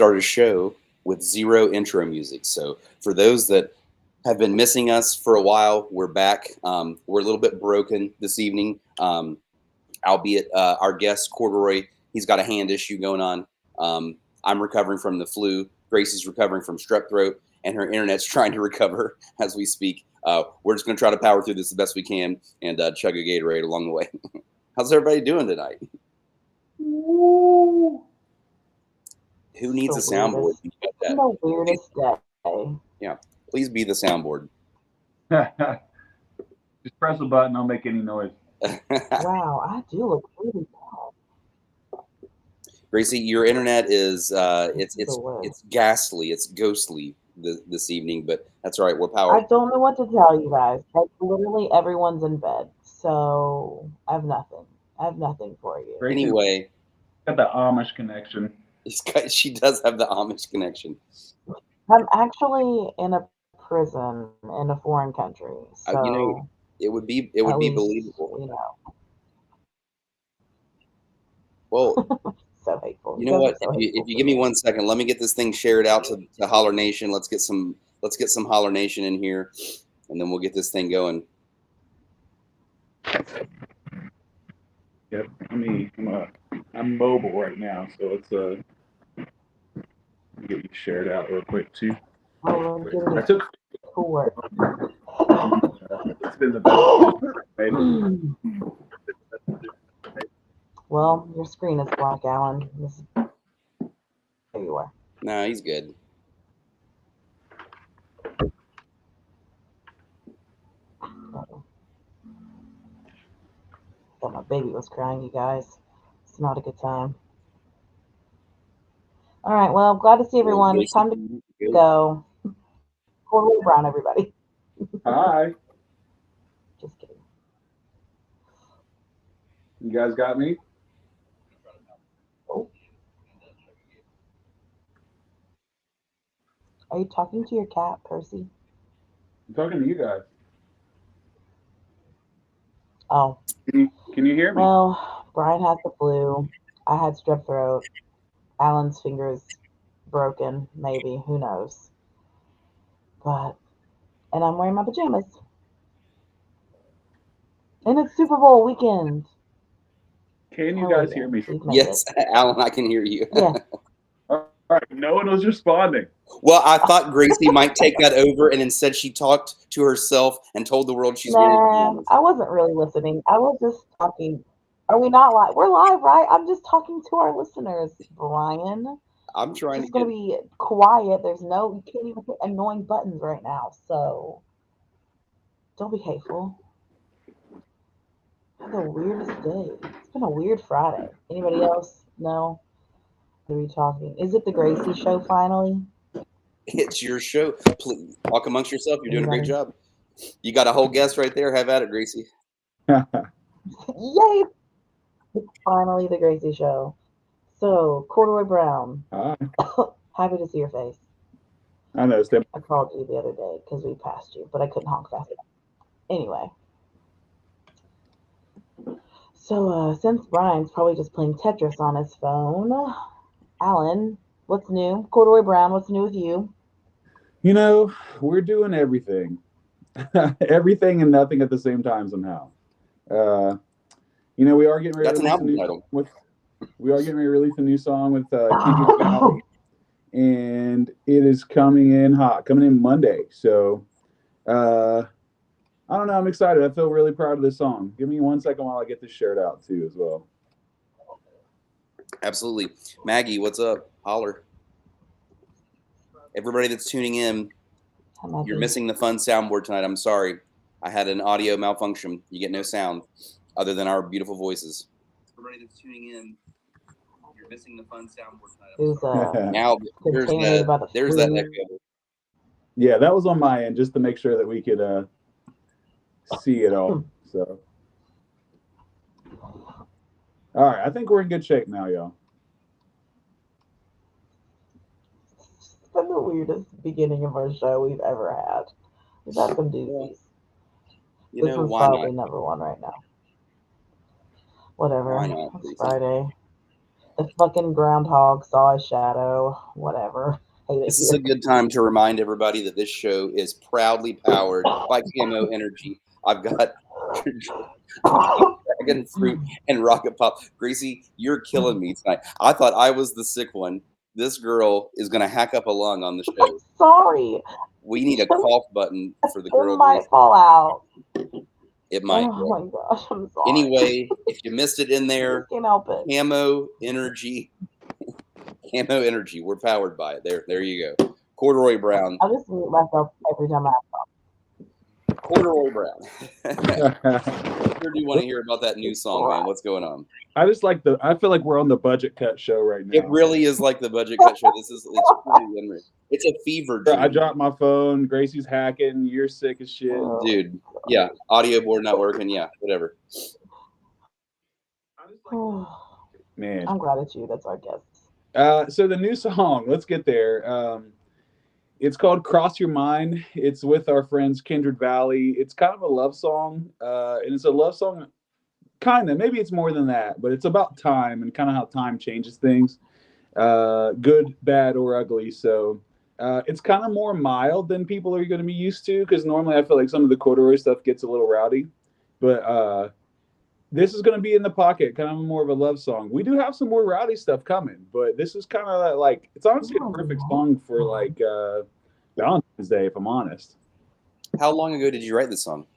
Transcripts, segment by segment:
start a show with zero intro music. So for those that have been missing us for a while, we're back. We're a little bit broken this evening, albeit our guest, Corduroy, he's got a hand issue going on. I'm recovering from the flu. Gracie's recovering from strep throat, and her internet's trying to recover as we speak. We're just going to try to power through this the best we can and chug a Gatorade along the way. How's everybody doing tonight? Woo. Who needs a soundboard? The weirdest day. Yeah, please be the soundboard. Just press a button. I'll make any noise. Wow, I do look really bad. Gracie, your internet is it's ghastly, it's ghostly this evening, but that's all right. We're powered. I don't know what to tell you guys. Like literally everyone's in bed, so I have nothing. I have nothing for you. Anyway, got the Amish connection. She does have the Amish connection. I'm actually in a prison in a foreign country, so you know, it would be believable. You know. Well, so hateful. You know what? If you give me 1 second, let me get this thing shared out to Holler Nation. Let's get some Holler Nation in here, and then we'll get this thing going. Yep. I'm mobile right now, so let's get you shared out real quick too. I took work. It's been the best. Well, your screen is black, Alan. There you are. No, he's good. Thought my baby was crying, you guys. It's not a good time. All right, well, glad to see everyone. It's time to go. Corduroy Brown, everybody. Hi. Just kidding. You guys got me? Oh. Are you talking to your cat, Percy? I'm talking to you guys. Oh. Can you hear me? Well, Brian has the flu. I had strep throat. Alan's finger's broken, maybe. Who knows? And I'm wearing my pajamas. And it's Super Bowl weekend. Can you guys hear me? Yes, Alan, I can hear you. Yeah. All right, no one was responding. Well, I thought Gracie might take that over, and instead she talked to herself and told the world she's wearing pajamas. I wasn't really listening. I was just talking. Are we not live? We're live, right? I'm just talking to our listeners, Brian. I'm trying to be quiet. You can't even hit annoying buttons right now. So don't be hateful. What the weirdest day. It's been a weird Friday. Anybody else? No? What are we talking? Is it the Gracie show finally? It's your show. Please talk amongst yourself. You're doing a great job. You got a whole guest right there. Have at it, Gracie. Yay! It's finally the Gracie show. So, Corduroy Brown. Hi. Happy to see your face. I noticed it. I called you the other day because we passed you, but I couldn't honk fast enough. Anyway. So, since Brian's probably just playing Tetris on his phone, Alan, what's new? Corduroy Brown, what's new with you? You know, we're doing everything. Everything and nothing at the same time somehow. You know, we are getting ready to release a new title. We are getting ready to release a new song with Kendrick Valley, and it is coming in hot, coming in Monday. So, I don't know. I'm excited. I feel really proud of this song. Give me 1 second while I get this shared out too, as well. Absolutely, Maggie. What's up? Holler. Everybody that's tuning in, you're missing the fun soundboard tonight. I'm sorry. I had an audio malfunction. You get no sound other than our beautiful voices. Everybody that's tuning in, you're missing the fun soundboard tonight. Now there's that echo. Yeah, that was on my end just to make sure that we could see it all. So, all right, I think we're in good shape now, y'all. It's been the weirdest beginning of our show we've ever had. We've had some doozies. This is probably number one right now. Whatever. It's Friday. The fucking groundhog saw a shadow. Whatever. Hate it This is a here. good time to remind everybody that this show is proudly powered by Camo Energy. I've got dragon fruit and rocket pop. Gracie, you're killing me tonight. I thought I was the sick one. This girl is going to hack up a lung on the show. Sorry. We need a cough button for the It girl. might fall out. It might. Oh my gosh, I'm sorry. Anyway, if you missed it in there, Can't help it. Camo Energy. Camo Energy. We're powered by it. There you go. Corduroy Brown. I'll just mute myself every time I talk. Corduroy Brown. Sure do want to hear about that new song, man. What's going on? I feel like we're on the budget cut show right now. It really is like the budget cut show. It's pretty unreal. It's a fever dream. I dropped my phone. Gracie's hacking. You're sick as shit. Dude. Yeah. Audio board not working. Yeah. Whatever. Man. I'm glad it's you. That's our guest. So the new song, let's get there. It's called Cross Your Mind. It's with our friends Kindred Valley. It's kind of a love song. And it's a love song, kind of. Maybe it's more than that, but it's about time and kind of how time changes things. Good, bad, or ugly. So it's kind of more mild than people are going to be used to, because normally I feel like some of the Corduroy stuff gets a little rowdy. But this is going to be in the pocket, kind of more of a love song. We do have some more rowdy stuff coming, but this is kind of like, it's honestly a perfect song for like Valentine's Day, if I'm honest. How long ago did you write this song?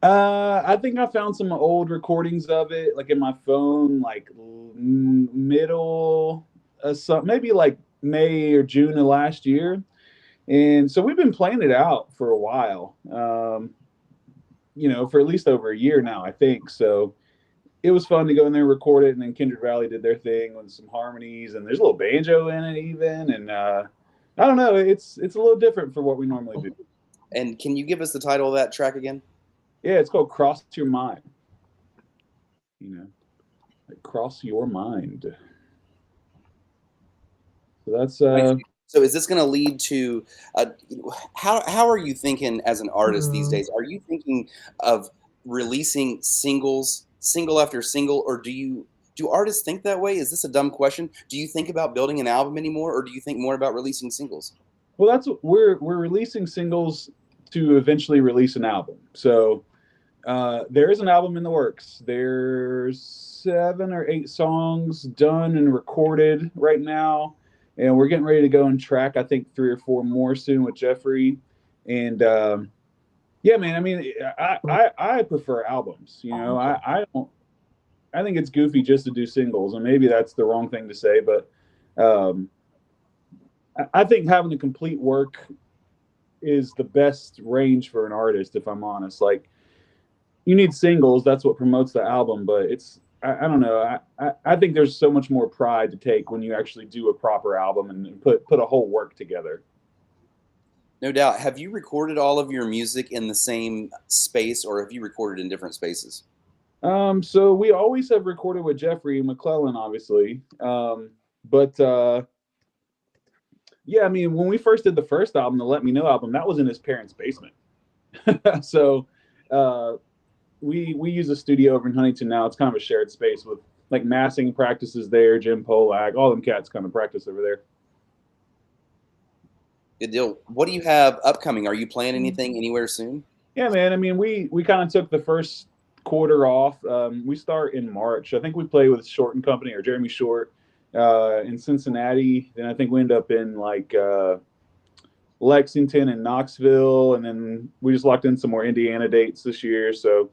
I think I found some old recordings of it, like in my phone, like middle, maybe like May or June of last year. And so we've been playing it out for a while. For at least over a year now, I think. So it was fun to go in there and record it, and then Kindred Valley did their thing with some harmonies, and there's a little banjo in it even, and I don't know, it's a little different for what we normally do. And can you give us the title of that track again? Yeah, it's called Cross Your Mind. Like cross your mind. So that's So is this going to lead to how are you thinking as an artist these days? Are you thinking of releasing singles, single after single, or do artists think that way? Is this a dumb question? Do you think about building an album anymore, or do you think more about releasing singles? Well, that's what we're releasing singles to eventually release an album. So there is an album in the works. There's 7 or 8 songs done and recorded right now. And we're getting ready to go and track, I think, 3 or 4 more soon with Jeffrey. And yeah, man, I mean, I prefer albums. I think it's goofy just to do singles, and maybe that's the wrong thing to say, but I think having a complete work is the best range for an artist, if I'm honest. Like, you need singles, that's what promotes the album, but I don't know. I think there's so much more pride to take when you actually do a proper album and put a whole work together. No doubt. Have you recorded all of your music in the same space, or have you recorded in different spaces? So we always have recorded with Jeffrey McClellan, obviously. Yeah, I mean, when we first did the first album, the Let Me Know album, that was in his parents' basement. So we use a studio over in Huntington now. It's kind of a shared space with like massing practices there. Jim Polak, all them cats kind of practice over there. Good deal. What do you have upcoming? Are you playing anything anywhere soon? Yeah, man. I mean, we kind of took the first quarter off. We start in March. I think we play with Short and Company, or Jeremy Short, in Cincinnati. Then I think we end up in like Lexington and Knoxville, and then we just locked in some more Indiana dates this year. So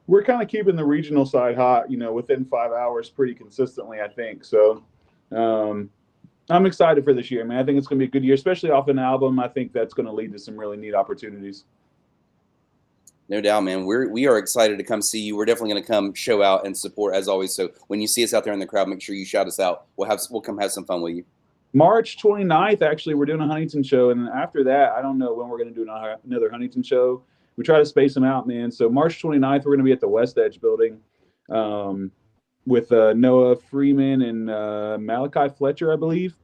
we're kind of keeping the regional side hot, within 5 hours pretty consistently, I think. So I'm excited for this year, man. I think it's going to be a good year, especially off an album. I think that's going to lead to some really neat opportunities. No doubt, man. We are excited to come see you. We're definitely going to come show out and support as always. So when you see us out there in the crowd, make sure you shout us out. We'll come have some fun with you. March 29th, actually, we're doing a Huntington show. And then after that, I don't know when we're going to do another Huntington show. We try to space them out, man. So March 29th, we're going to be at the West Edge building with Noah Freeman and Malachi Fletcher, I believe.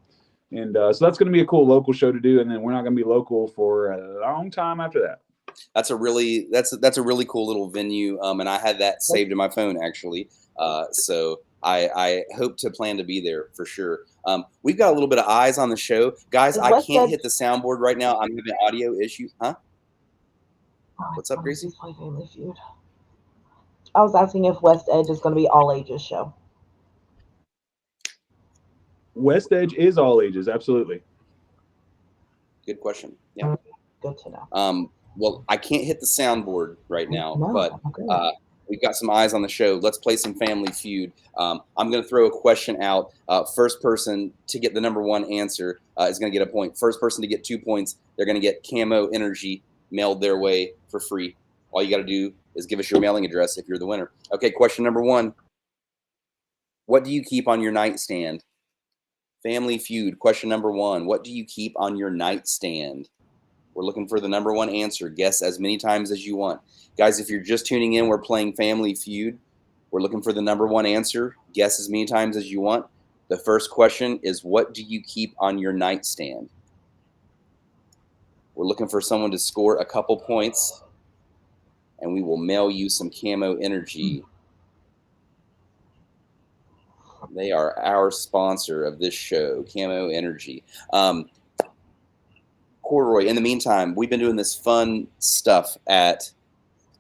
And so that's going to be a cool local show to do. And then we're not going to be local for a long time after that. That's a really cool little venue. And I had that saved in my phone, actually. So I hope to plan to be there for sure. We've got a little bit of eyes on the show, guys. I can't hit the soundboard right now. I'm having audio issues. Huh? What's up, Gracie? Family Feud. I was asking if West Edge is going to be all ages show. West Edge is all ages, absolutely. Good question. Yeah. Good to know. Well, I can't hit the soundboard right now, but we've got some eyes on the show. Let's play some Family Feud. I'm going to throw a question out. First person to get the number one answer is going to get a point. First person to get 2 points, they're going to get Camo Energy mailed their way for free. All you got to do is give us your mailing address if you're the winner. Okay, question number one. What do you keep on your nightstand? Family Feud, question number one. What do you keep on your nightstand? We're looking for the number one answer. Guess as many times as you want. Guys, if you're just tuning in, we're playing Family Feud. We're looking for the number one answer. Guess as many times as you want. The first question is, what do you keep on your nightstand? We're looking for someone to score a couple points, and we will mail you some Camo Energy. They are our sponsor of this show, Camo Energy. Corduroy, in the meantime, we've been doing this fun stuff at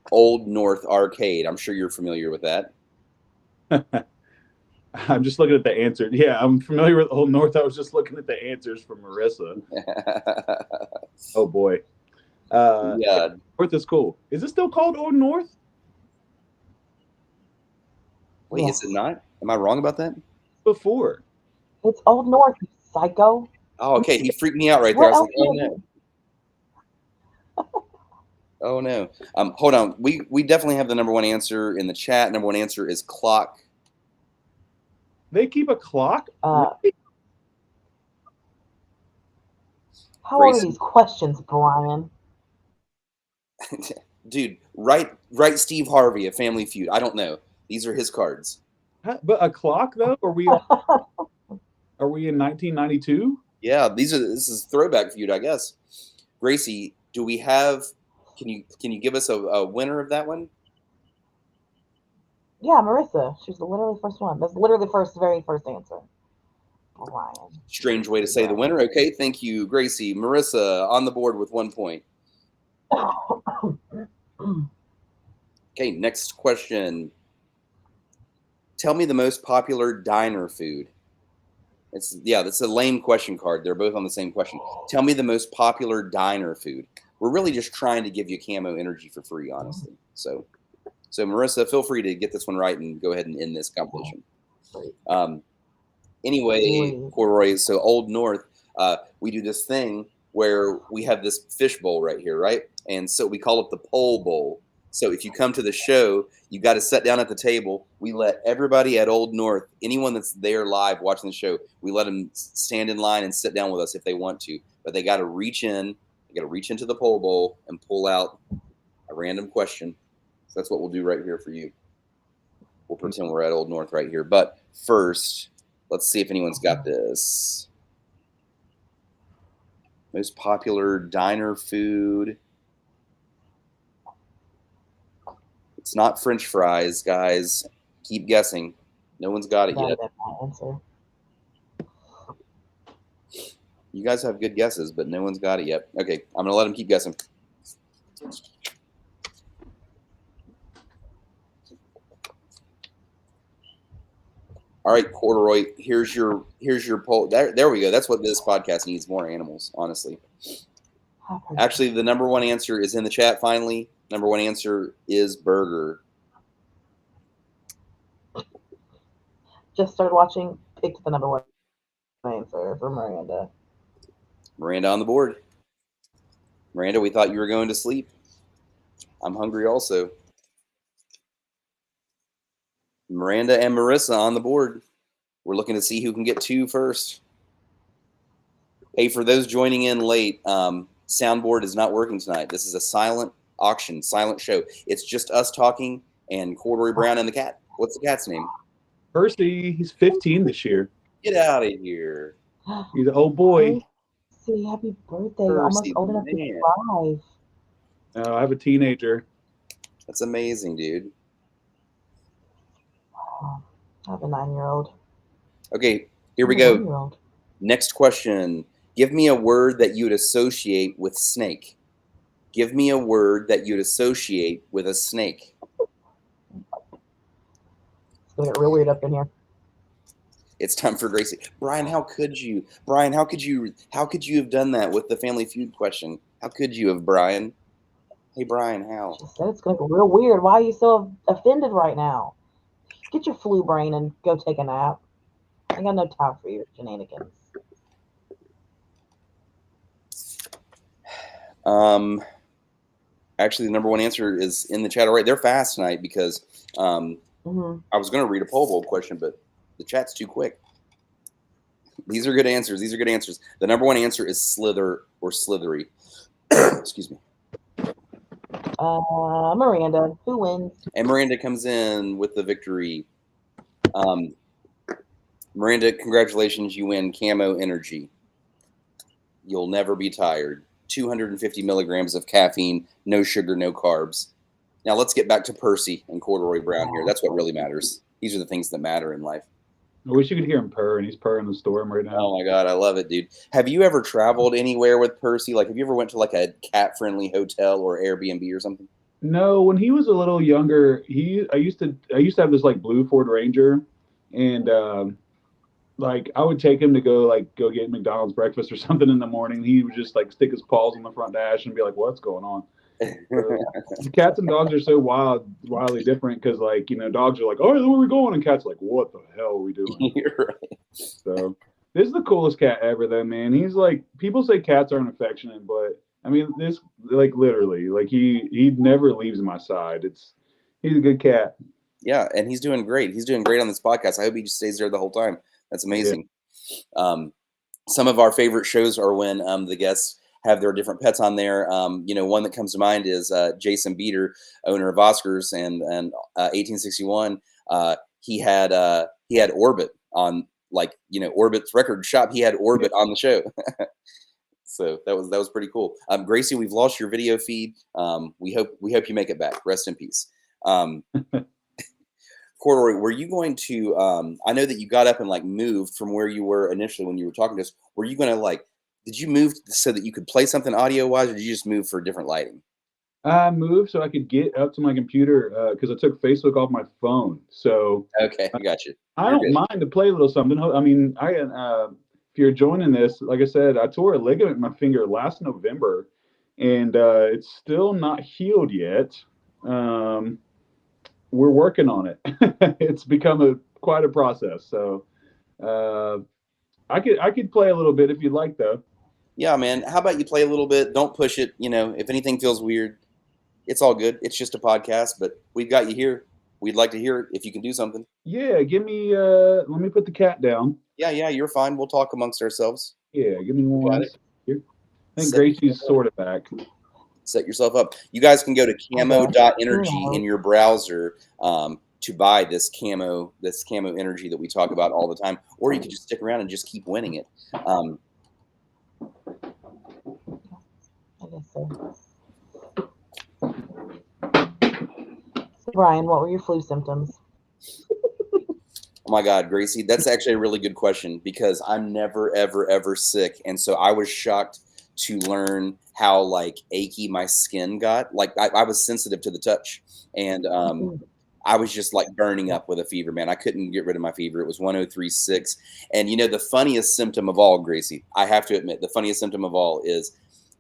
Old North Arcade. I'm sure you're familiar with that. I'm just looking at the answer. Yeah, I'm familiar with Old North. I was just looking at the answers from Marissa. Oh, boy. Yeah. North is cool. Is it still called Old North? Wait, is it not? Am I wrong about that? Before. It's Old North, psycho. Oh, okay. He freaked me out right there. I was like, oh, no. Oh, no. Hold on. We definitely have the number one answer in the chat. Number one answer is clock. They keep a clock? Really? How are these questions, Brian? Dude, write Steve Harvey a Family Feud. I don't know. These are his cards. But a clock, though? Are we in 1992? Yeah, this is Throwback Feud, I guess. Gracie, do we have? Can you give us a winner of that one? Yeah, Marissa. She's literally the first one. That's literally the very first answer. Brian. Strange way to say the winner. Okay, thank you, Gracie. Marissa on the board with 1 point. Okay, next question. Tell me the most popular diner food. That's a lame question card. They're both on the same question. Tell me the most popular diner food. We're really just trying to give you Camo Energy for free, honestly. So Marissa, feel free to get this one right and go ahead and end this competition. Anyway, Corduroy, so Old North, we do this thing where we have this fish bowl right here, right? And so we call it the pole bowl. So if you come to the show, you got to sit down at the table. We let everybody at Old North, anyone that's there live watching the show, we let them stand in line and sit down with us if they want to. But they got to reach in. They got to reach into the pole bowl and pull out a random question. So that's what we'll do right here for you. We'll pretend we're at Old North right here. But first, let's see if anyone's got this. Most popular diner food. It's not French fries, guys. Keep guessing. No one's got it yet. You guys have good guesses, but no one's got it yet. Okay, I'm going to let them keep guessing. All right, Corduroy, here's your poll. There we go. That's what this podcast needs, more animals, honestly. Actually, the number one answer is in the chat finally. Number one answer is burger. Just started watching. Picked the number one answer for Miranda. Miranda on the board. Miranda, we thought you were going to sleep. I'm hungry also. Miranda and Marissa on the board. We're looking to see who can get two first. Hey, for those joining in late, soundboard is not working tonight. This is a silent auction, silent show. It's just us talking and Corduroy Brown and the cat. What's the cat's name? Percy. He's 15 this year. Get out of here. He's an old boy. Percy, happy birthday. You're almost old enough to drive. Oh, I have a teenager. That's amazing, dude. I have a 9-year-old. Okay, here we I'm a go. 1-year-old. Next question. Give me a word that you would associate with snake. Give me a word that you'd associate with a snake. It's gonna get real weird up in here. It's time for Gracie. Brian, how could you? Brian, how could you have done that with the Family Feud question? How could you have, Brian? Hey, Brian, how? She said it's gonna get real weird. Why are you so offended right now? Get your flu brain and go take a nap. I got no time for your shenanigans. Actually, the number one answer is in the chat already. They're fast tonight because I was going to read a poll question, but the chat's too quick. These are good answers. These are good answers. The number one answer is slither or slithery. Excuse me. Miranda, who wins? And Miranda comes in with the victory. Miranda, congratulations. You win Camo Energy. You'll never be tired. 250 milligrams of caffeine, no sugar, no carbs. Now let's get back to Percy and Corduroy Brown here. That's what really matters. These are the things that matter in life. I wish you could hear him purr, and he's purring the storm right now. Oh my God, I love it, dude. Have you ever traveled anywhere with Percy? Like, have you ever went to like a cat-friendly hotel or Airbnb or something? No, when he was a little younger, I used to have this like blue Ford Ranger, and like I would take him to go get McDonald's breakfast or something in the morning. He would just like stick his paws on the front dash and be like, "What's going on?" So, cats and dogs are so wildly different because like dogs are like, "Oh, where are we going?" and cats are like, "What the hell are we doing?" You're right. So this is the coolest cat ever, though, man. He's like, people say cats aren't affectionate, but I mean this like literally like he never leaves my side. He's a good cat. Yeah, and he's doing great. He's doing great on this podcast. I hope he just stays there the whole time. That's amazing. Yeah. Some of our favorite shows are when the guests have their different pets on there. One that comes to mind is Jason Beater, owner of Oscars and 1861. He had Orbit on, like, Orbit's record shop. He had Orbit on the show. So that was pretty cool. Gracie, we've lost your video feed. We hope you make it back. Rest in peace. Corduroy, were you going to, I know that you got up and like moved from where you were initially when you were talking to us. Were you going to did you move so that you could play something audio wise, or did you just move for different lighting? I moved so I could get up to my computer because I took Facebook off my phone. So okay, I got you. I don't mind to play a little something. I mean, if you're joining this, like I said, I tore a ligament in my finger last November, and it's still not healed yet. We're working on it. It's become quite a process. So I could play a little bit if you'd like, though. Yeah, man. How about you play a little bit? Don't push it. If anything feels weird, it's all good. It's just a podcast, but we've got you here. We'd like to hear it if you can do something. Yeah, give me. Let me put the cat down. Yeah, you're fine. We'll talk amongst ourselves. Yeah, give me one. Here. I think Gracie's sort of back. Set yourself up. You guys can go to camo.energy in your browser to buy this camo energy that we talk about all the time, or you can just stick around and just keep winning it. I guess so. So Brian, what were your flu symptoms? Oh my God, Gracie, that's actually a really good question because I'm never, ever, ever sick. And so I was shocked to learn how like achy my skin got. Like I was sensitive to the touch, and I was just like burning up with a fever, man. I couldn't get rid of my fever. It was 103.6. And the funniest symptom of all, Gracie, I have to admit, the funniest symptom of all is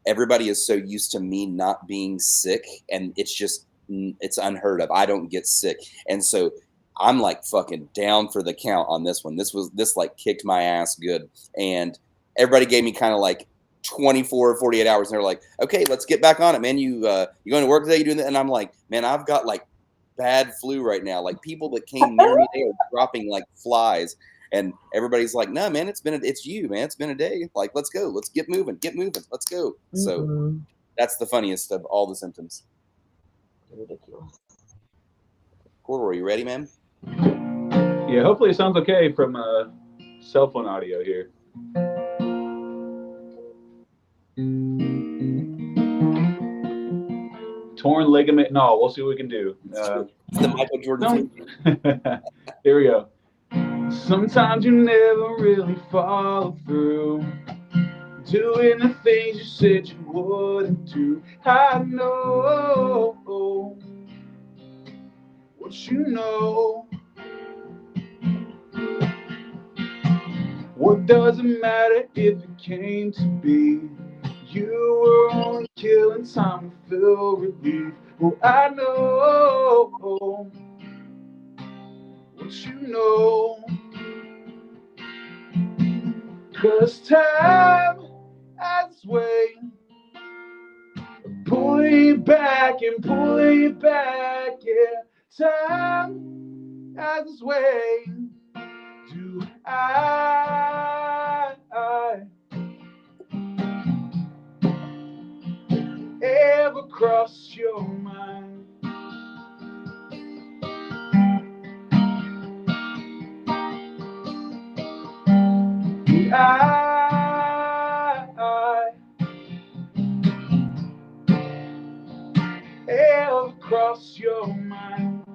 everybody is so used to me not being sick, and it's unheard of. I don't get sick. And so I'm like fucking down for the count on this one. This like kicked my ass good. And everybody gave me kind of like 24 or 48 hours. And they're like, okay, let's get back on it, man. You going to work today? You doing that? And I'm like, man, I've got like bad flu right now. Like people that came near me, they were dropping like flies. And everybody's like, no, man, it's you, man. It's been a day. Like, let's go. Let's get moving. Let's go. So that's the funniest of all the symptoms. Ridiculous. Corduroy, you ready, man? Yeah, hopefully it sounds okay from cell phone audio here. Torn ligament and all. We'll see what we can do. The Michael Jordan. Here we go. Sometimes you never really follow through, doing the things you said you wouldn't do. I know what you know. What does it matter if it came to be? You were only killing time to feel relief. Well, I know what you know. 'Cause time has its way of pulling you back and pulling you back, yeah. Time has its way. Do I ever cross your mind? Do I ever cross your mind?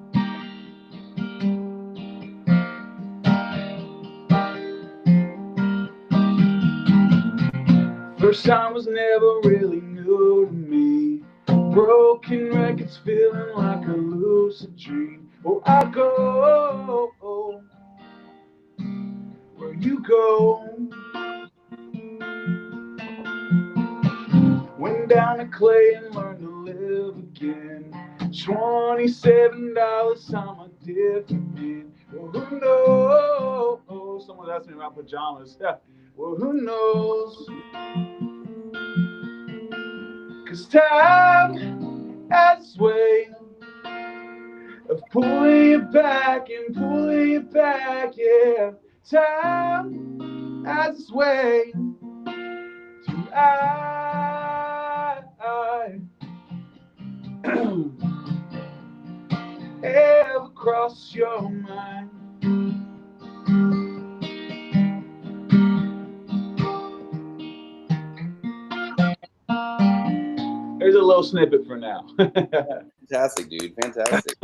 First time was never really new to me. Broken records feeling like a lucid dream. Oh, I go where you go. Went down to clay and learned to live again. $27, I'm a different man. Well, who knows? Someone asked me about pajamas. Yeah. Well, who knows? 'Cause time has its way of pulling you back and pulling you back, yeah. Time has its way. Do I ever cross your mind? There's a little snippet for now. Fantastic, dude. Fantastic.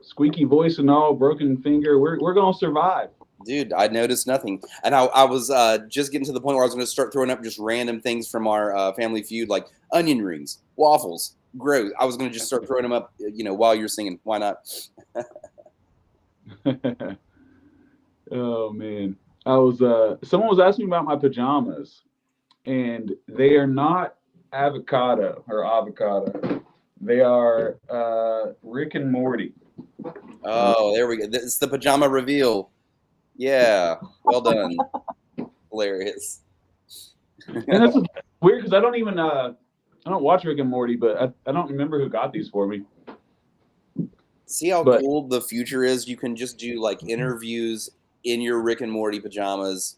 Squeaky voice and all, broken finger. We're gonna survive. Dude, I noticed nothing. And I was just getting to the point where I was going to start throwing up just random things from our Family Feud, like onion rings, waffles, gross. I was going to just start throwing them up, while you're singing. Why not? Oh, man. Someone was asking me about my pajamas, and they are not avocado. They are Rick and Morty. Oh, there we go. It's the pajama reveal. Yeah, well done. Hilarious. And that's weird because I don't watch Rick and Morty, but I don't remember who got these for me. See how cool the future is? You can just do like interviews in your Rick and Morty pajamas,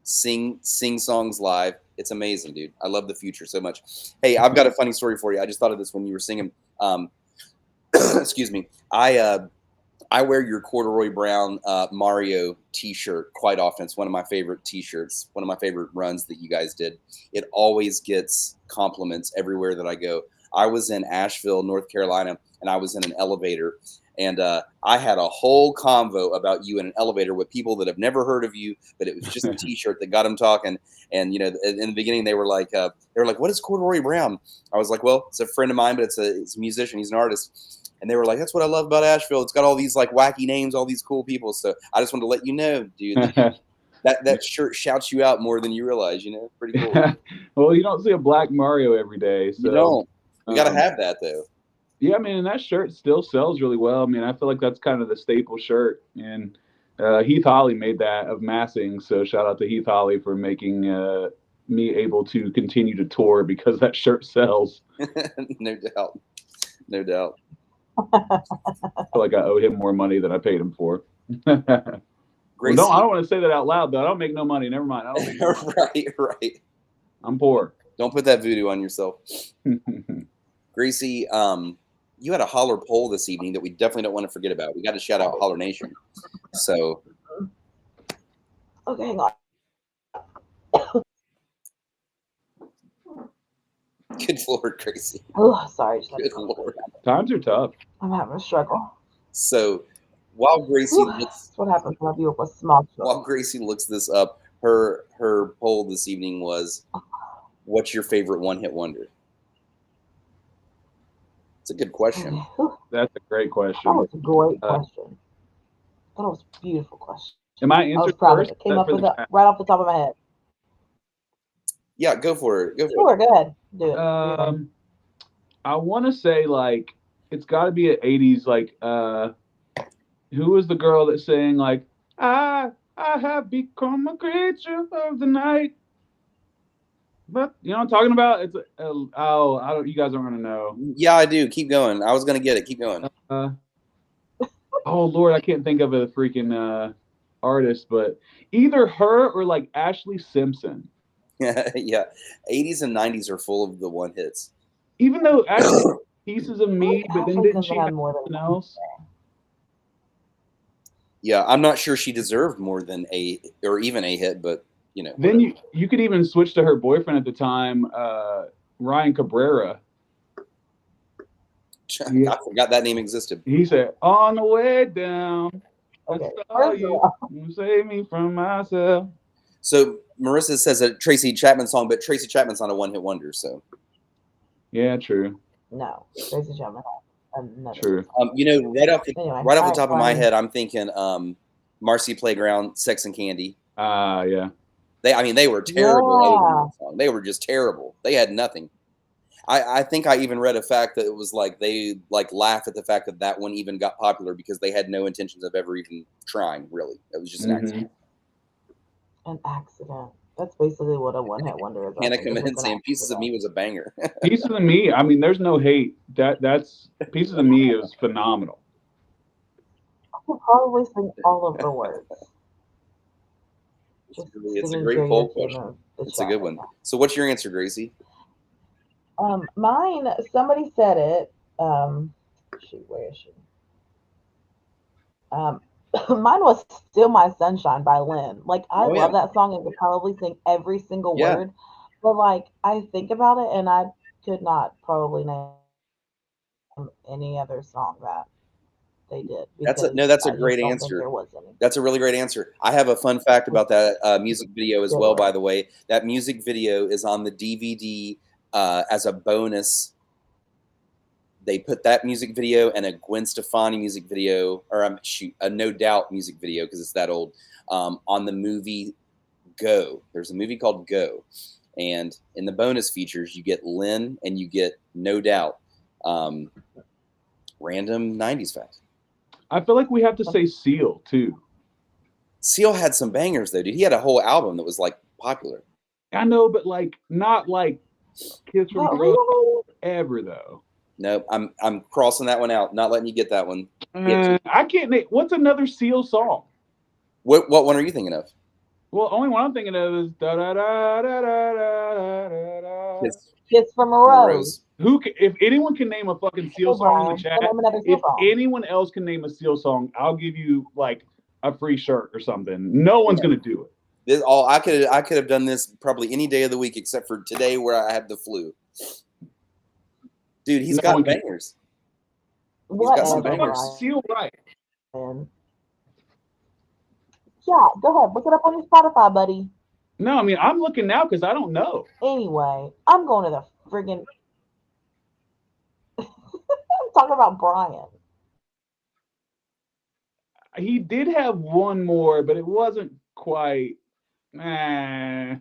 sing songs live. It's amazing, dude. I love the future so much. Hey, I've got a funny story for you. I just thought of this when you were singing. Excuse me. I wear your corduroy brown Mario t-shirt quite often. It's one of my favorite t-shirts, one of my favorite runs that you guys did. It always gets compliments everywhere that I go. I was in Asheville, North Carolina, and I was in an elevator. And I had a whole convo about you in an elevator with people that have never heard of you, but it was just a t-shirt that got them talking. And, in the beginning, they were like, what is corduroy brown? I was like, well, it's a friend of mine, but it's a musician. He's an artist. And they were like, that's what I love about Asheville. It's got all these like wacky names, all these cool people. So I just wanted to let you know, dude, that shirt shouts you out more than you realize, pretty cool. Well, you don't see a black Mario every day. So you don't. You got to have that though. Yeah, man, and that shirt still sells really well. I mean, I feel like that's kind of the staple shirt. And Heath Holly made that of Massing. So shout out to Heath Holly for making me able to continue to tour because that shirt sells. No doubt. No doubt. I feel like I owe him more money than I paid him for. Well, I don't want to say that out loud, though. I don't make no money. Never mind. I don't make no money. Right. I'm poor. Don't put that voodoo on yourself. Gracie, you had a Holler poll this evening that we definitely don't want to forget about. We got to shout out Holler Nation. So. Okay, hang on. Good Lord, Gracie. Oh, sorry. Good Lord. Times are tough. I'm having a struggle. So while Gracie Whew, looks that's what happens when I view up a small while children. Gracie looks this up, her poll this evening was, "What's your favorite one-hit wonder?" It's a good question. Okay. Whew, That's a great that question. was a great question. That was a beautiful question. Am I I was answered proud of first? it. Came up For with the it right off the top of my head. Yeah, go for it. Go for Sure, go ahead. Do it. I want to say like it's got to be an '80s like who was the girl that sang like I have become a creature of the night. But you know what I'm talking about? It's oh I don't you guys aren't gonna know. it. Yeah, I do. Keep going. I was gonna get it. Keep going. Oh Lord, I can't think of a freaking artist, but either her or like Ashley Simpson. Yeah, 80s and 90s are full of the one hits. Even though Ashley Pieces of I Me, think but then Ashley didn't Simpson she had have more than something one. else? Yeah, I'm not sure she deserved more than a or even a hit, but you know. Then you could even switch to her boyfriend at the time, Ryan Cabrera. I forgot that name existed. He said, "On the way down, Okay. I saw First of you. all, You saved me from myself." So Marissa says a Tracy Chapman song, but Tracy Chapman's not a one-hit wonder. So Yeah, true. no. Tracy Chapman had another True. good song. you know, Anyway, right all off the right, top of my Brian. head, I'm thinking Marcy Playground, Sex and Candy. Yeah. They were terrible Yeah. opening song. They were just terrible. They had nothing. I think I even read a fact that it was like they like laugh at the fact that that one even got popular because they had no intentions of ever even trying. Really, it was just an accident. An accident. That's basically what a one-hit wonder is. I Hannah think coming it's in just an saying "Pieces of Me" accident. was a banger. Pieces of Me. I mean, there's no hate. That's Pieces of Me is phenomenal. I could probably sing all of the words. Just It's a singing great poll karaoke in question. the It's a chat good right one. now. So, what's your answer, Gracie? Mine. Somebody said it. Shoot, where is she? Um, mine was "Still My Sunshine" by Lynn. Like I Oh yeah, love that song and could probably sing every single yeah. word, but like I think about it and I could not probably name any other song that they did because That's a I great just don't think answer. there was any. That's a really great answer. I have a fun fact about that music video as Good well. By word. the way, that music video is on the DVD as a bonus. They put that music video and a Gwen Stefani music video, or a No Doubt music video because it's that old, on the movie Go. There's a movie called Go, and in the bonus features you get Lynn and you get No Doubt. Um, Random '90s fact. I feel like we have to say Seal too. Seal had some bangers though, dude. He had a whole album that was like popular. I know, but like not like Kiss from But a Rose really, ever though. Nope, I'm crossing that one out. Not letting you get that one. Hit me. I can't name. What's another Seal song? What one are you thinking of? Well, only one I'm thinking of is da da da da da da da da. Kiss "Kiss from a from a Rose." Rose. If anyone can name a fucking Seal Hey song in the Brian, so chat, name another Seal if song. anyone else can name a Seal song, I'll give you like a free shirt or something. No one's gonna do it. This all I could have done this probably any day of the week except for today where I have the flu. Dude, he's No got one can. bangers. He's got some Whatever, bangers. Seal right. Brian. Yeah, go ahead, look it up on your Spotify, buddy. No, I mean I'm looking now because I don't know. Anyway, I'm going to the friggin'. I'm talking about Brian. He did have one more, but it wasn't quite. How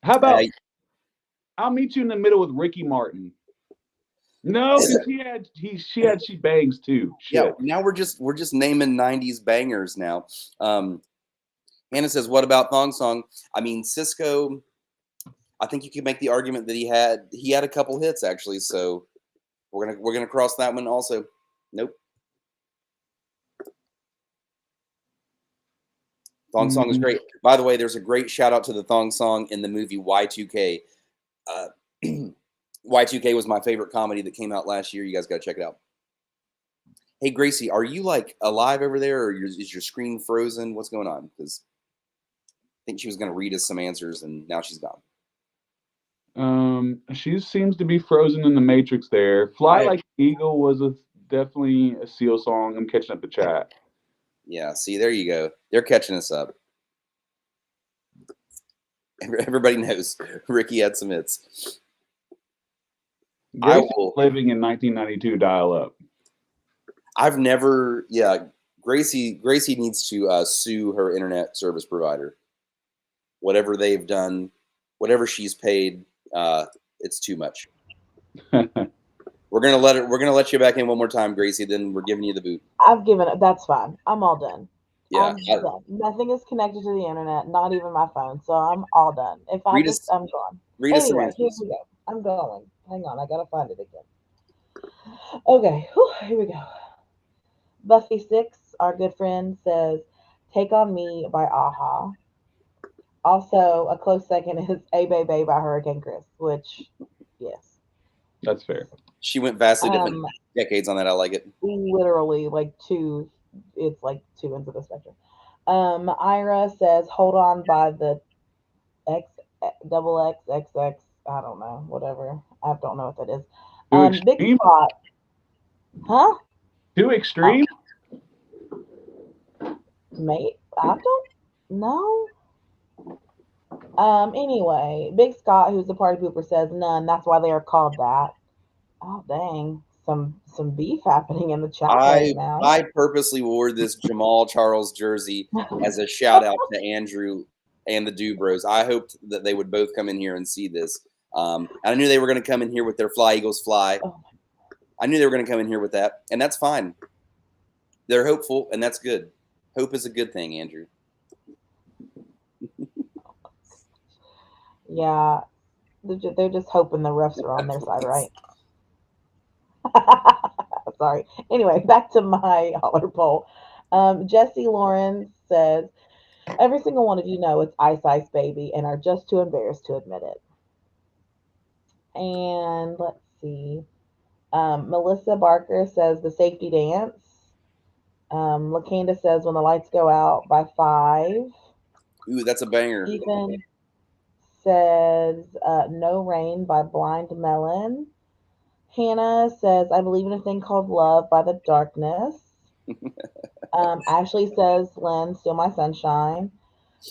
about Uh, I'll meet you in the middle with Ricky Martin? No, because she bangs too. yeah, Shit. now we're just naming '90s bangers now. Hannah says, "What about Thong Song?" I mean, Cisco. I think you could make the argument that he had a couple hits actually. So we're gonna cross that one also. Nope. Thong Song is great. By the way, there's a great shout out to the Thong Song in the movie Y2K. Uh, Y2K was my favorite comedy that came out last year. You guys got to check it out. Hey, Gracie, are you like alive over there, or is your screen frozen? What's going on? Because I think she was going to read us some answers, and now she's gone. She seems to be frozen in the Matrix there. Fly Like an Eagle was a definitely a Seal song. I'm catching up the chat. Yeah, see, there you go. They're catching us up. Everybody knows Ricky had some hits. Gracie living in 1992 dial up. I've never, Gracie needs to sue her internet service provider. Whatever they've done, whatever she's paid, it's too much. We're gonna let you back in one more time, Gracie. Then we're giving you the boot. I've given it. That's fine. I'm all done. Yeah, I'm done. Nothing is connected to the internet, not even my phone. So I'm all done. If I'm gone. Anyway, here we go. I'm going. Hang on, I gotta find it again. Okay, here we go. Buffy6, our good friend, says, "Take on Me" by Aha. Also, a close second is "A Bay" by Hurricane Chris, which, yes. That's fair. She went vastly different decades on that. I like it. Literally, it's like two ends of the spectrum. Ira says, "Hold On" by the XXX. I don't know, whatever. I don't know what that is. Big Spot. Huh? Too extreme? Mate, I don't know. Anyway, Big Scott, who's the party pooper, says none. That's why they are called that. Oh dang. Some beef happening in the chat right now. I purposely wore this Jamal Charles jersey as a shout out to Andrew and the Dubros. I hoped that they would both come in here and see this. I knew they were going to come in here with their Fly Eagles Fly. I knew they were going to come in here with that, and that's fine. They're hopeful, and that's good. Hope is a good thing, Andrew. Yeah, they're just hoping the refs are on their side, right? Sorry. Anyway, back to my holler poll. Jesse Lawrence says, "Every single one of you know it's Ice Ice Baby and are just too embarrassed to admit it." And let's see. Melissa Barker says "The Safety Dance." LaCanda says "When the Lights Go Out" by Five. Ooh, that's a banger. Ethan says "No Rain" by Blind Melon. Hannah says "I Believe in a Thing Called Love" by The Darkness. Ashley says "Lynn, Still My Sunshine."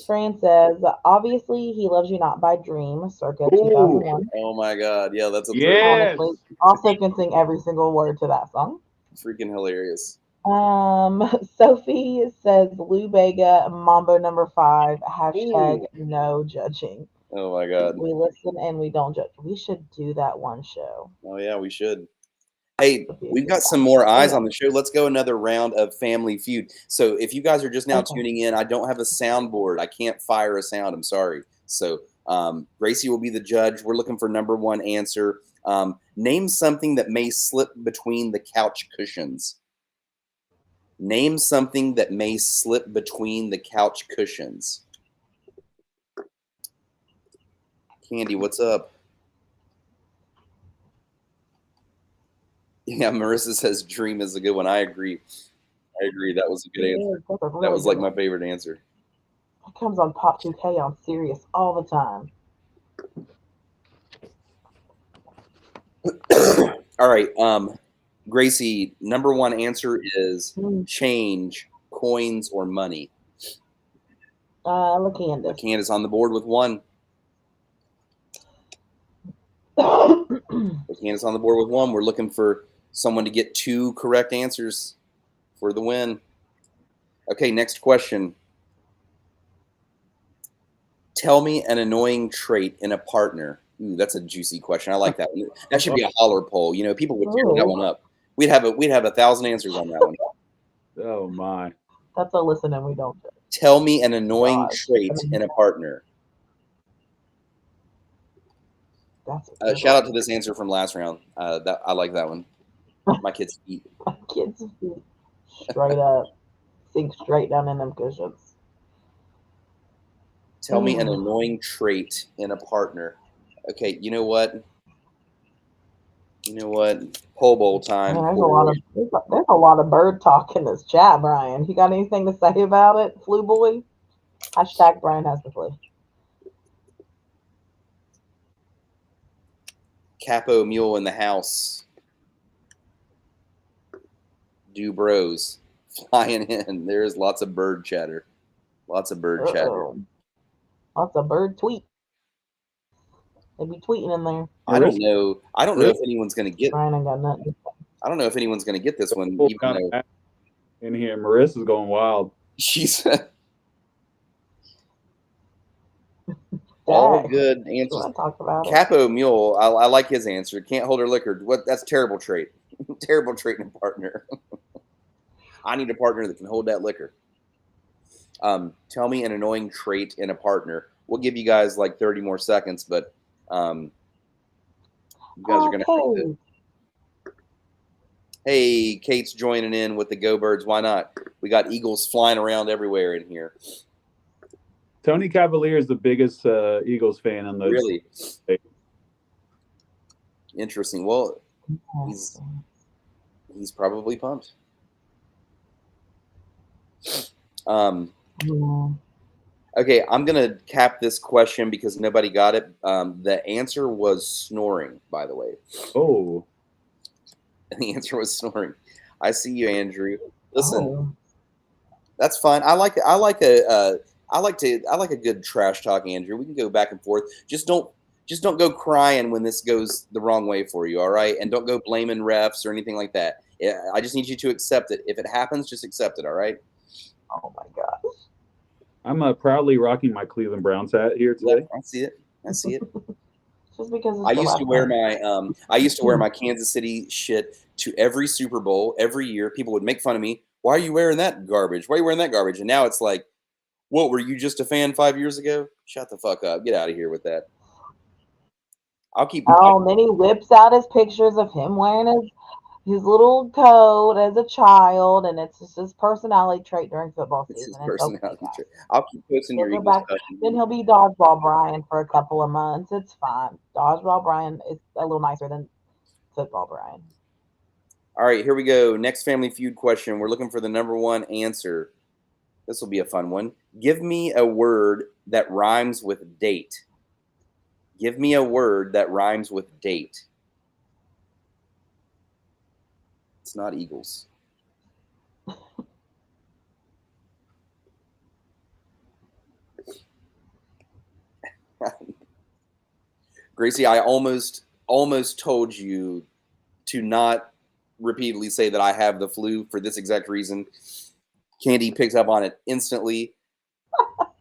Fran says "Obviously He Loves You Not" by Dream, circa 2001. Oh my God. Yeah, that's a honestly. Also can sing every single word to that song. Freaking hilarious. Sophie says Lou Bega, Mambo number 5, hashtag no judging. Oh my God. We listen and we don't judge. We should do that one show. Oh yeah, we should. Hey, we've got some more eyes on the show. Let's go another round of Family Feud. So if you guys are just now tuning in, I don't have a soundboard. I can't fire a sound. I'm sorry. So Gracie will be the judge. We're looking for number one answer. Name something that may slip between the couch cushions. Name something that may slip between the couch cushions. Candy, what's up? Yeah, Marissa says Dream is a good one. I agree. That was a good answer. That was like my favorite answer. It comes on Pop 2K on Sirius all the time. All right. Gracie, number one answer is change, coins, or money. LaCandace. LaCandace on the board with one. LaCandace on the board with one. We're looking for someone to get two correct answers for the win. Okay, next question. Tell me an annoying trait in a partner. Ooh, that's a juicy question. I like that one. That should be a holler poll. You know, people would tear that one up. We'd have 1,000 answers on that one. Oh my. That's a listen and we don't. Tell me an annoying trait in a partner. Shout out to this answer from last round. I like that one. My kids' feet. My kids' feet. Straight up. Sink straight down in them cushions. Tell me an annoying trait in a partner. Okay, you know what? Pole bowl time. Man, there's a lot of bird talk in this chat, Brian. You got anything to say about it, Flu Boy? Hashtag Brian has the flu. Capo Mule in the house. Bros flying in. There's lots of bird chatter. Lots of bird chatter. Lots of bird tweets. They be tweeting in there. I don't know if anyone's gonna get. Brian ain't got nothing. I don't know if anyone's gonna get this one. Even though in here, Marissa's going wild. She's all good answers. Capo Mule. I like his answer. Can't hold her liquor. What? That's a terrible trait. Terrible trait in a partner. I need a partner that can hold that liquor. Tell me an annoying trait in a partner. We'll give you guys like 30 more seconds, but you guys are gonna. Hey, Kate's joining in with the Go Birds. Why not? We got eagles flying around everywhere in here. Tony Cavalier is the biggest Eagles fan in those. Really? Interesting. Well, he's probably pumped. Okay, I'm gonna cap this question because nobody got it. The answer was snoring, by the way. Oh. And the answer was snoring. I see you, Andrew. Listen, that's fine. I like a good trash talk, Andrew. We can go back and forth. Just don't go crying when this goes the wrong way for you, all right? And don't go blaming refs or anything like that. I just need you to accept it. If it happens, just accept it, all right? Oh my gosh. I'm proudly rocking my Cleveland Browns hat here today. Yeah, I see it. Just because I used to wear my Kansas City shit to every Super Bowl every year. People would make fun of me. Why are you wearing that garbage? Why are you wearing that garbage? And now it's like, what, were you just a fan 5 years ago? Shut the fuck up. Get out of here with that. Then he whips out his pictures of him wearing his little coat as a child, and it's just his personality trait during football season. It's his personality trait. I'll keep posting your Eagles stuff. Then he'll be Dodgeball Brian for a couple of months. It's fine. Dodgeball Brian is a little nicer than Football Brian. All right, here we go. Next Family Feud question. We're looking for the number one answer. This will be a fun one. Give me a word that rhymes with date. Give me a word that rhymes with date. It's not Eagles. Gracie, I almost told you to not repeatedly say that I have the flu for this exact reason. Candy picks up on it instantly.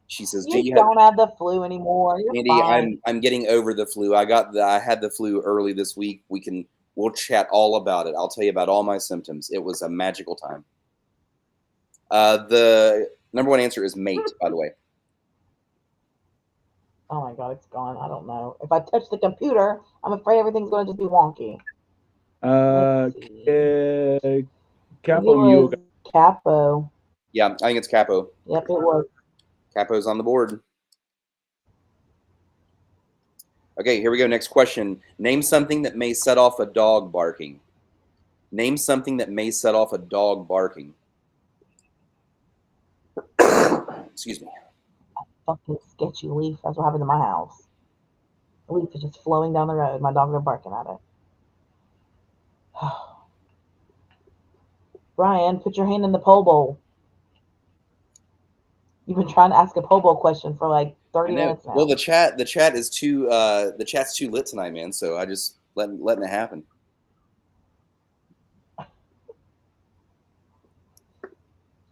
She says, "You don't have the flu anymore. You're Candy, fine." I'm getting over the flu. I had the flu early this week. We'll chat all about it. I'll tell you about all my symptoms. It was a magical time. The number one answer is mate, by the way. Oh my God, it's gone. I don't know. If I touch the computer, I'm afraid everything's going to just be wonky. Capo. Capo. Yeah, I think it's Capo. Yep, it was. Capo's on the board. Okay, here we go. Next question. Name something that may set off a dog barking. Name something that may set off a dog barking. Excuse me. Fucking sketchy leaf. That's what happened to my house. The leaf is just flowing down the road. My dogs are barking at it. Brian, put your hand in the po' bowl. You've been trying to ask a po' bowl question for like 30 minutes now. Well, the chat is too the chat's too lit tonight, man. So I just letting it happen.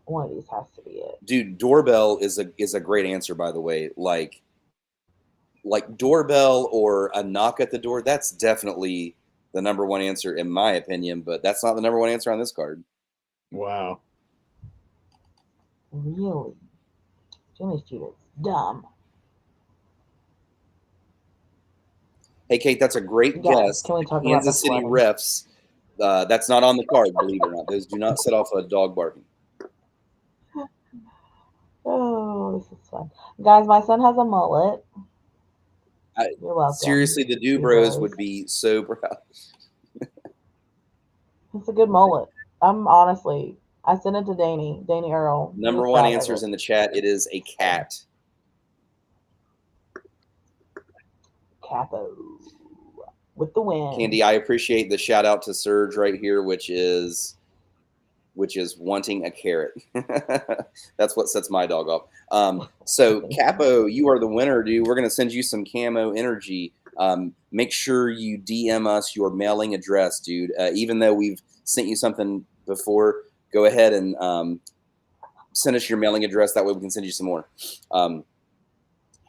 One of these has to be it. Dude, doorbell is a great answer, by the way. Like doorbell or a knock at the door, that's definitely the number one answer in my opinion, but that's not the number one answer on this card. Wow. Really? Jimmy Feud is dumb. Hey, Kate, that's a great guess. Can we talk Kansas City refs, that's not on the card, believe it or not. Those do not set off a dog barking. Oh, this is fun. Guys, my son has a mullet. You're welcome. Seriously, the Dubros would be so proud. It's a good mullet. Honestly, I sent it to Danny Earl. Number one answers in the chat. It is a cat. Capo with the win. Candy, I appreciate the shout out to Serge right here, which is which is wanting a carrot. That's what sets my dog off. So Capo, you are the winner, dude. We're going to send you some camo energy. Make sure you DM us your mailing address, dude. Even though we've sent you something before, go ahead and send us your mailing address. That way we can send you some more.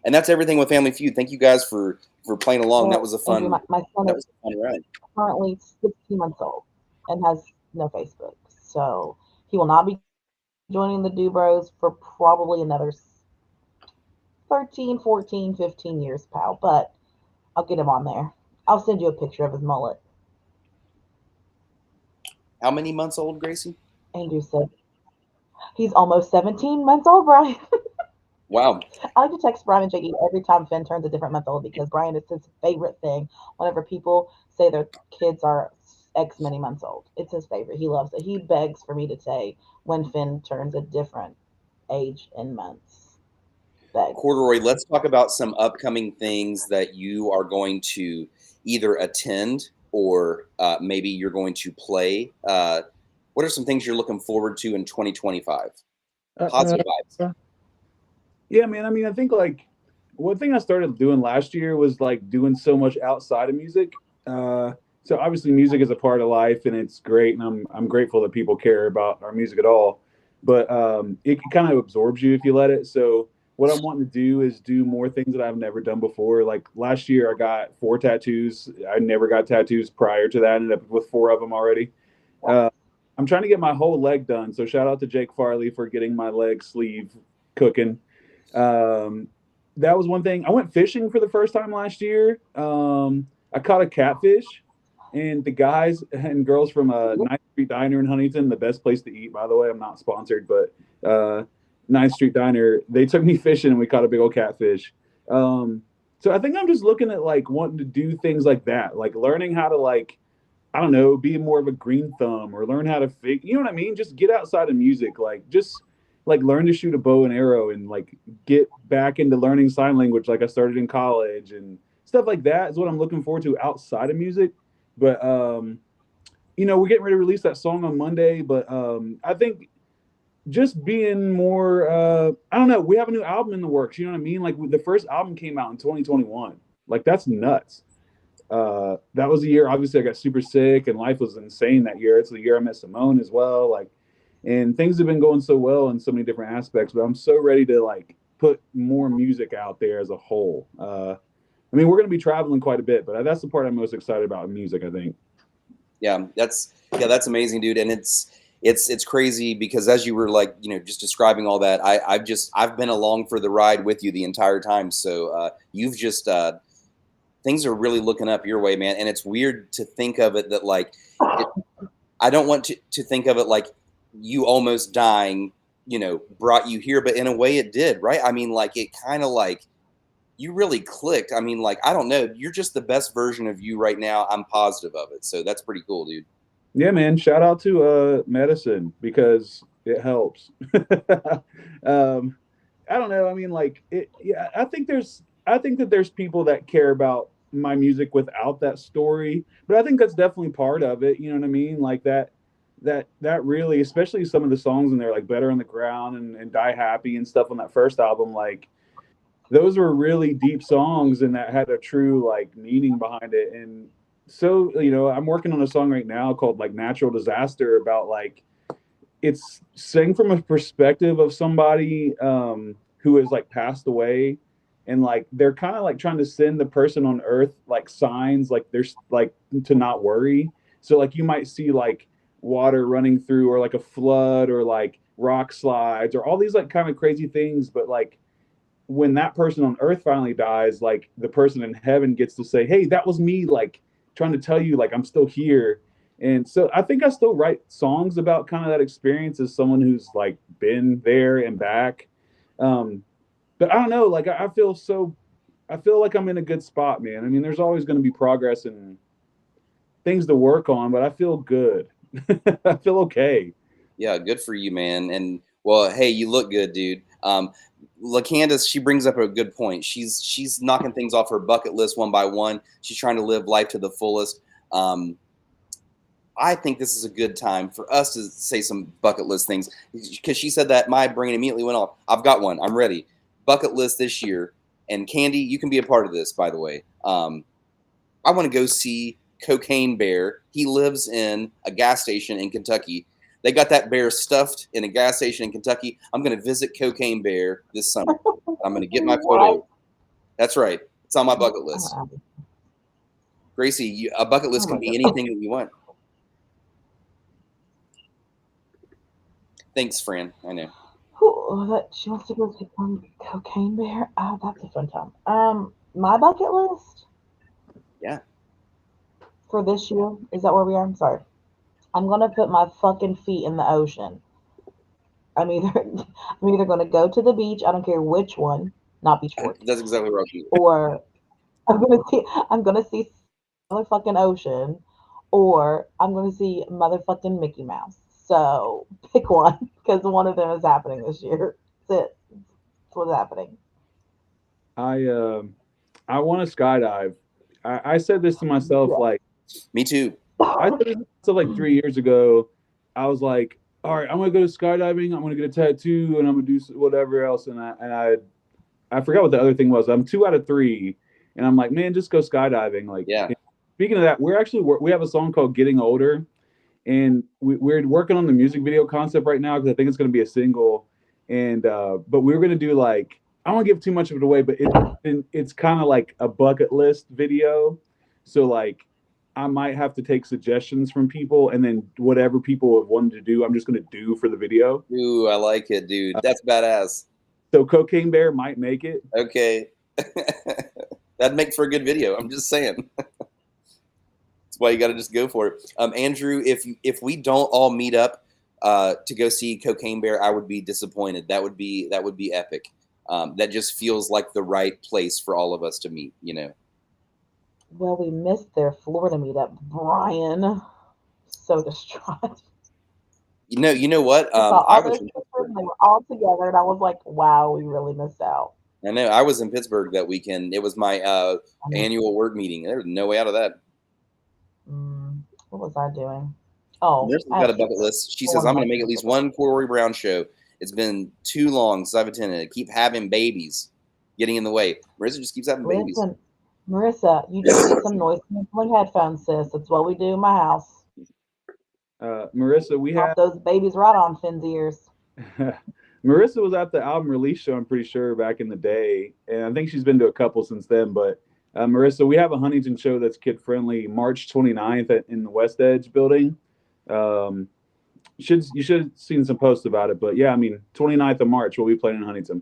And that's everything with Family Feud. Thank you guys for playing along. That was a fun. Andrew, my son that was a fun ride. Currently 16 months old and has no Facebook, so he will not be joining the Dubros for probably another 13, 14, 15 years, pal. But I'll get him on there. I'll send you a picture of his mullet. How many months old, Gracie? Andrew said he's almost 17 months old, Brian. Wow. I like to text Brian and JD every time Finn turns a different month old because Brian, it's his favorite thing. Whenever people say their kids are X many months old, it's his favorite. He loves it. He begs for me to say when Finn turns a different age in months. Begs. Corduroy, let's talk about some upcoming things that you are going to either attend or maybe you're going to play. What are some things you're looking forward to in 2025? Positive vibes. Yeah, man. I mean, I think like one thing I started doing last year was like doing so much outside of music. So obviously music is a part of life and it's great. And I'm grateful that people care about our music at all, but it kind of absorbs you if you let it. So what I'm wanting to do is do more things that I've never done before. Like last year I got 4 tattoos. I never got tattoos prior to that. I ended up with 4 of them already. I'm trying to get my whole leg done. So shout out to Jake Farley for getting my leg sleeve cooking. That was one thing. I went fishing for the first time last year. I caught a catfish, and the guys and girls from 9th Street Diner in Huntington, the best place to eat, by the way. I'm not sponsored, but 9th Street Diner, they took me fishing and we caught a big old catfish. So I think I'm just looking at like wanting to do things like that, like learning how to like, I don't know, be more of a green thumb or learn how to you know what I mean? Just get outside of music, like just like learn to shoot a bow and arrow and like get back into learning sign language like I started in college and stuff like that is what I'm looking forward to outside of music. But you know, we're getting ready to release that song on Monday, but I think just being more I don't know, we have a new album in the works, you know what I mean? Like the first album came out in 2021. Like that's nuts. That was the year obviously I got super sick and life was insane that year. It's the year I met Simone as well. Like, and things have been going so well in so many different aspects, but I'm so ready to like put more music out there as a whole. I mean, we're going to be traveling quite a bit, but that's the part I'm most excited about in music, I think. Yeah, that's amazing, dude. And it's crazy because as you were like, you know, just describing all that, I've been along for the ride with you the entire time. So you've just things are really looking up your way, man. And it's weird to think of it that like I don't want to think of it like you almost dying, you know, brought you here, but in a way it did, right? I mean, like it kind of like you really clicked. I mean, like, I don't know, you're just the best version of you right now. I'm positive of it. So that's pretty cool, dude. Yeah, man. Shout out to medicine because it helps. I don't know. I mean, like yeah, I think that there's people that care about my music without that story, but I think that's definitely part of it. You know what I mean? Like that really, especially some of the songs in there, like Better on the Ground and Die Happy and stuff on that first album, like those were really deep songs and that had a true like meaning behind it. And so, you know, I'm working on a song right now called like Natural Disaster about like it's saying from a perspective of somebody who has like passed away and like they're kind of like trying to send the person on earth like signs like there's like to not worry. So like you might see like water running through or like a flood or like rock slides or all these like kind of crazy things, but like when that person on earth finally dies, like the person in heaven gets to say, hey, that was me, like trying to tell you like I'm still here. And so I think I still write songs about kind of that experience as someone who's like been there and back. But I don't know, like I feel like I'm in a good spot, man. I mean, there's always going to be progress and things to work on, but I feel good. I feel okay. Yeah, good for you, man. And well, hey, you look good, dude. LaCandace, she brings up a good point. She's knocking things off her bucket list one by one. She's trying to live life to the fullest. I think this is a good time for us to say some bucket list things, because she said that my brain immediately went off. I've got one. I'm ready. Bucket list this year. And Candy, you can be a part of this, by the way. I want to go see Cocaine Bear. He lives in a gas station in Kentucky. They got that bear stuffed in a gas station in Kentucky. I'm going to visit Cocaine Bear this summer. I'm going to get my photo. That's right. It's on my bucket list. Gracie, a bucket list can be anything that you want. Thanks, Fran. I know. That she wants to go see Cocaine Bear. Oh, that's a fun time. My bucket list. Yeah. For this year, is that where we are? I'm sorry. I'm gonna put my fucking feet in the ocean. I'm either gonna go to the beach. I don't care which one, not beach board. That's exactly right. Or I'm gonna see motherfucking ocean, or I'm gonna see motherfucking Mickey Mouse. So pick one, because one of them is happening this year. That's it. That's what's happening. I want to skydive. I said this to myself like, me too. I said this to like 3 years ago. I was like, all right, I'm gonna go to skydiving. I'm gonna get a tattoo, and I'm gonna do whatever else. And I forgot what the other thing was. I'm 2 out of 3, and I'm like, man, just go skydiving. Like, yeah. Speaking of that, we have a song called "Getting Older," and we're working on the music video concept right now because I think it's gonna be a single. And but we're gonna do like, I don't want to give too much of it away, but it's kind of like a bucket list video. So like, I might have to take suggestions from people, and then whatever people have wanted to do, I'm just going to do for the video. Ooh, I like it, dude. That's badass. So Cocaine Bear might make it. Okay. That'd make for a good video. I'm just saying. That's why you got to just go for it. Andrew, if we don't all meet up to go see Cocaine Bear, I would be disappointed. That would be epic. That just feels like the right place for all of us to meet, you know. Well, we missed their Florida meetup, Brian. So distraught. You know what? They were all together, and I was like, "Wow, we really missed out." I know. I was in Pittsburgh that weekend. It was my annual work meeting. There was no way out of that. What was I doing? Oh, Marissa's got a bucket list. She says, "I'm going to make at least one Corduroy Brown show. It's been too long since I've attended it. Keep having babies getting in the way." Marissa just keeps having babies. Marissa, you just need some noise canceling headphones, sis. That's what we do in my house. Marissa, we have those babies right on Finn's ears. Marissa was at the album release show, I'm pretty sure, back in the day, and I think she's been to a couple since then. But Marissa, we have a Huntington show that's kid friendly, March 29th in the West Edge building. You should have seen some posts about it, but yeah, I mean, 29th of March we'll be playing in Huntington.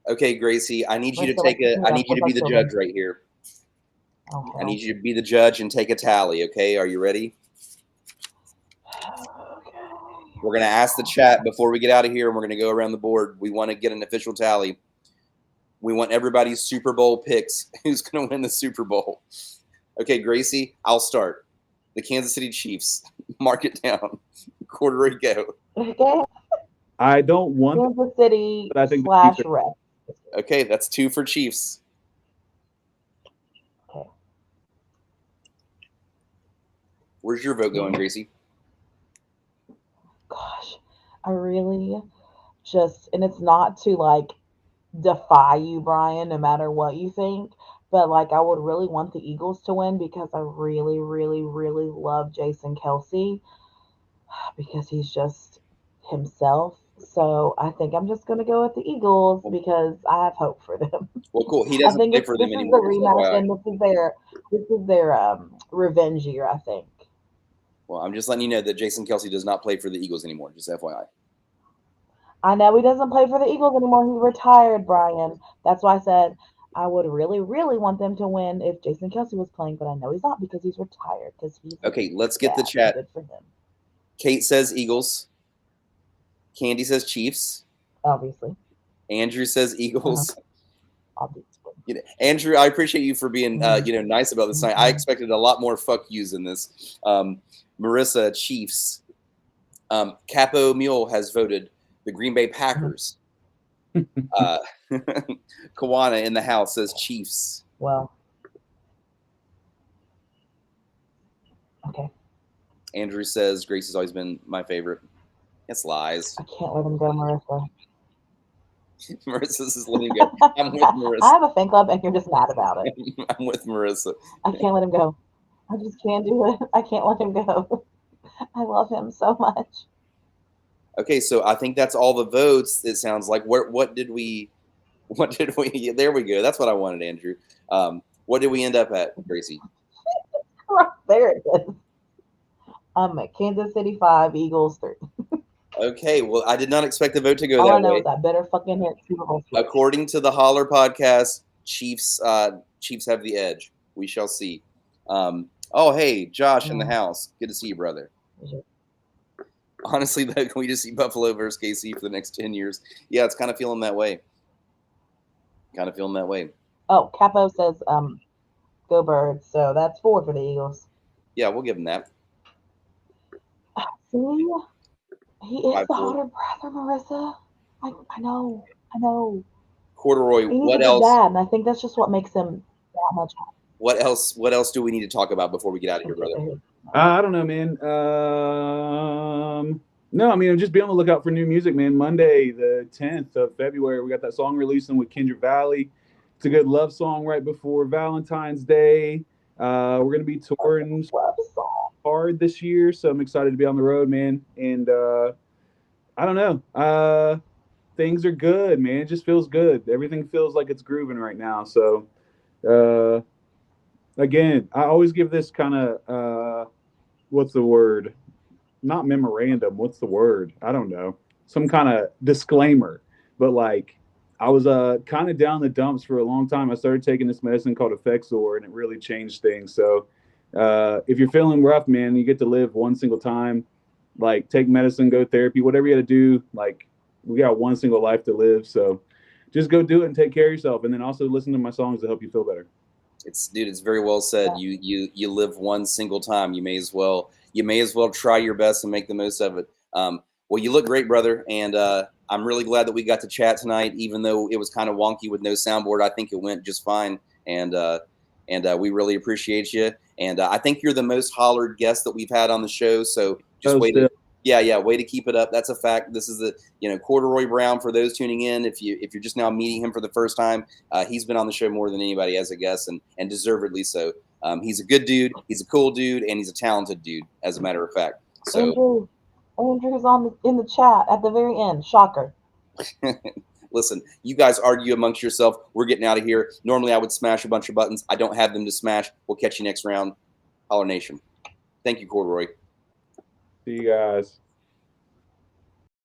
Okay, Gracie, I need you to be the judge right here. Okay. I need you to be the judge and take a tally. Okay, are you ready? Okay. We're gonna ask the chat before we get out of here, and we're gonna go around the board. We want to get an official tally. We want everybody's Super Bowl picks. Who's gonna win the Super Bowl? Okay, Gracie, I'll start. The Kansas City Chiefs. Mark it down. Corduroy, go. Okay. I don't want Kansas City but I think / Red. Okay, that's 2 for Chiefs. Okay. Where's your vote going, Gracie? Gosh, I really just, and it's not to like defy you, Brian, no matter what you think, but like I would really want the Eagles to win because I really, really, really love Jason Kelce because he's just himself. So I think I'm just going to go with the Eagles because I have hope for them. Well, cool. He doesn't play for them anymore. This is the rematch, and this is their revenge year, I think. Well, I'm just letting you know that Jason Kelce does not play for the Eagles anymore. Just FYI. I know he doesn't play for the Eagles anymore. He retired, Brian. That's why I said I would really, really want them to win if Jason Kelce was playing, but I know he's not because he's retired. Okay, let's get the chat. Good for him. Kate says Eagles. Candy says Chiefs. Obviously. Andrew says Eagles. Obviously. Andrew, I appreciate you for being nice about this night. I expected a lot more fuck yous in this. Marissa, Chiefs. Capo Mule has voted the Green Bay Packers. Kawana in the house says Chiefs. Well. Okay. Andrew says Gracie's always been my favorite. It's lies. I can't let him go, Marissa. Marissa says let him go. I'm with Marissa. I have a fan club, and you're just mad about it. I'm with Marissa. I can't let him go. I just can't do it. I can't let him go. I love him so much. Okay, so I think that's all the votes. It sounds like. What did we? There we go. That's what I wanted, Andrew. What did we end up at, Gracie? Right there it is. I'm at Kansas City 5, Eagles 3. Okay, well, I did not expect the vote to go all that I know way. Is that better fucking hit Super Bowl. According to the Holler podcast, Chiefs have the edge. We shall see. Oh, hey, Josh in the house. Good to see you, brother. Honestly, can we just see Buffalo versus KC for the next 10 years? Yeah, it's kind of feeling that way. Oh, Capo says go Birds, so that's 4 for the Eagles. Yeah, we'll give him that. See? He is the hotter brother, Marissa. I know. Corduroy, what else? Dad, and I think that's just what makes him that much hotter. What else do we need to talk about before we get out of here, brother? I don't know, man. No, I mean, just be on the lookout for new music, man. Monday, the 10th of February, we got that song releasing with Kendrick Valley. It's a good love song right before Valentine's Day. We're going to be touring hard this year, so I'm excited to be on the road, man. And I don't know. Things are good, man. It just feels good. Everything feels like it's grooving right now. So, again, I always give this kind of, what's the word? Not memorandum. What's the word? I don't know. Some kind of disclaimer. But like, I was kind of down the dumps for a long time. I started taking this medicine called Effexor, and it really changed things. So if you're feeling rough, man, you get to live one single time. Like, take medicine, go therapy, whatever you got to do. Like, we got one single life to live. So just go do it and take care of yourself. And then also listen to my songs to help you feel better. It's very well said. You live one single time. You may as well try your best and make the most of it. Well, you look great, brother, and I'm really glad that we got to chat tonight. Even though it was kind of wonky with no soundboard, I think it went just fine, and we really appreciate you. And I think you're the most hollered guest that we've had on the show. So just way to keep it up. That's a fact. This is the Corduroy Brown. For those tuning in, if you're just now meeting him for the first time, he's been on the show more than anybody as a guest, and deservedly so. He's a good dude. He's a cool dude, and he's a talented dude, as a matter of fact. So Andrew's in the chat at the very end. Shocker. Listen, you guys argue amongst yourself. We're getting out of here. Normally, I would smash a bunch of buttons. I don't have them to smash. We'll catch you next round. Holler Nation. Thank you, Corduroy. See you guys.